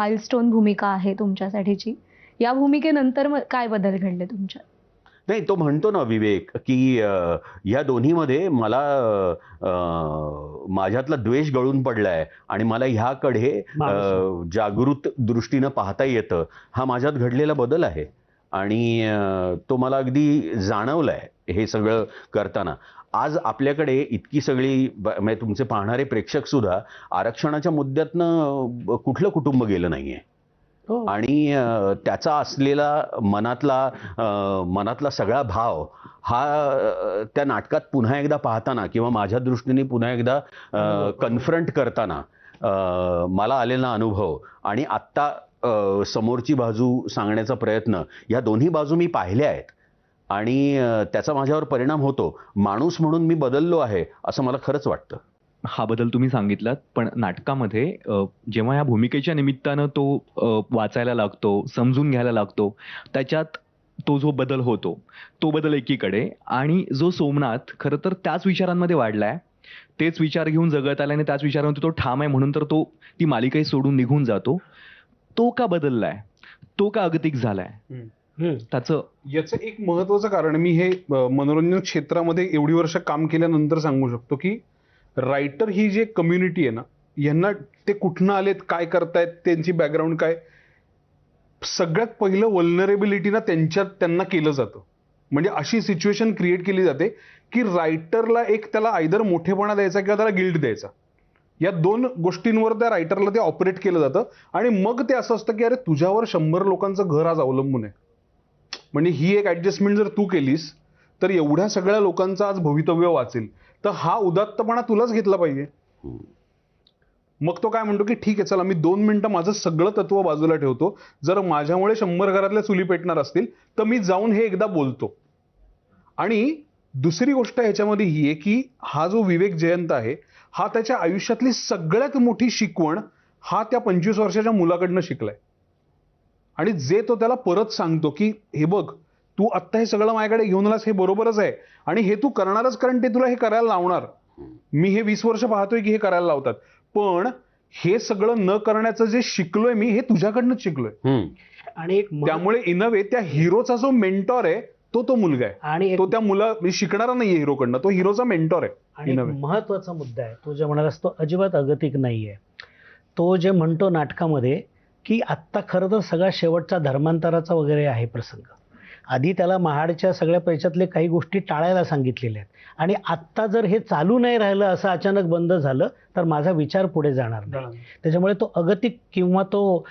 Milestone भूमिका आहे तुमच्यासाठीची. या भूमिकेनंतर मग काय बदल घडले तुमच्यात? नाही, तो म्हणतो ना विवेक, की या दोन्हीमध्ये मला माझ्यातला द्वेष गळून पडलाय आणि मला ह्याकडे जागृत दृष्टीनं पाहता येतं. हा माझ्यात घडलेला बदल आहे आणि तो मला अगदी जाणवलाय हे सगळं करताना. आज आपल्याकडे इतकी सगळी म्हणजे तुमचे पाहणारे प्रेक्षक सुद्धा आरक्षणाच्या मुद्द्यातनं कुठलं कुटुंब गेलं नाहीये. हो. आणि त्याचा असलेला मनातला सगळा भाव हा त्या नाटकात पुन्हा एकदा पाहताना किंवा माझ्या दृष्टीने पुन्हा एकदा कन्फ्रंट करताना मला आलेला अनुभव आणि आत्ता समोरची बाजू सांगण्याचा प्रयत्न, या दोन्ही बाजू मी पाहिल्या आहेत आणि त्याचा माझ्यावर परिणाम होतो. माणूस म्हणून मी बदललो आहे असं मला खरंच वाटतं. हा बदल तुम्ही सांगितलात, पण नाटकामध्ये जेव्हा या भूमिकेच्या निमित्तानं तो वाचायला लागतो, समजून घ्यायला लागतो, त्याच्यात तो जो बदल होतो, तो बदल एकीकडे, आणि जो सोमनाथ खरं तर त्याच विचारांमध्ये वाढलाय, तेच विचार घेऊन जगत आलाय आणि त्याच विचारांमध्ये तो ठाम आहे म्हणून तर तो ती मालिकाही सोडून निघून जातो. तो का बदललाय? तो का अगतिक झालाय? त्याचं याचं एक महत्वाचं कारण मी हे मनोरंजन क्षेत्रामध्ये एवढी वर्ष काम केल्यानंतर सांगू शकतो की रायटर ही जी कम्युनिटी आहे ना, यांना ते कुठनं आलेत, काय करतायत, त्यांची बॅकग्राऊंड काय, सगळ्यात पहिलं वल्नरेबिलिटी ना त्यांना केलं जातं. म्हणजे अशी सिच्युएशन क्रिएट केली जाते की रायटरला एक त्याला आयदर मोठेपणा द्यायचा किंवा त्याला गिल्ट द्यायचा. या दोन गोष्टींवर त्या रायटरला ते ऑपरेट केलं जातं आणि मग ते असं असतं की अरे तुझ्यावर 100 लोकांचं घर आज अवलंबून आहे. म्हणजे ही एक ऍडजस्टमेंट जर तू केलीस तर एवढ्या सगळ्या लोकांचं आज भवितव्य वाचेल. तर हा उदात्तपणा तुलाच घेतला पाहिजे. मग तो काय म्हणतो की ठीक आहे, चला मी 2 मिनिटं माझं सगळं तत्व बाजूला ठेवतो. जर माझ्यामुळे 100 घरातल्या चुली पेटणार असतील तर मी जाऊन हे एकदा बोलतो. आणि दुसरी गोष्ट ह्याच्यामध्ये ही आहे की हा जो विवेक जयंत आहे, हा त्याच्या आयुष्यातली सगळ्यात मोठी शिकवण हा त्या 25 वर्षाच्या मुलाकडनं शिकलाय. आणि जे तो त्याला परत सांगतो की हे बघ, तू आत्ता हे सगळं माझ्याकडे घेऊन आलास, हे बरोबरच आहे आणि हे तू करणारच, कारण ते तुला हे करायला लावणार. मी हे 20 वर्ष पाहतोय की हे करायला लावतात, पण हे सगळं न करण्याचं जे शिकलोय मी, हे तुझ्याकडनंच शिकलोय. आणि त्यामुळे इन अ वे त्या हिरोचा जो मेंटॉर आहे तो मुलगा आहे आणि तो त्या मी शिकणारा नाहीये हिरोकडनं, तो हिरोचा मेंटॉर आहे. आणि महत्वाचा मुद्दा आहे तो जे म्हणालास, तो अजिबात अगतिक नाहीये. तो जे म्हणतो नाटकामध्ये की आत्ता खरं तर सगळा शेवटचा धर्मांतराचा वगैरे आहे प्रसंग. आधी त्याला महाडच्या सगळ्या पैशातले काही गोष्टी टाळायला सांगितलेल्या आहेत आणि आत्ता जर हे चालू नाही राहिलं, असं अचानक बंद झालं तर माझा विचार पुढे जाणार नाही. त्याच्यामुळे तो अगतिक किंवा तो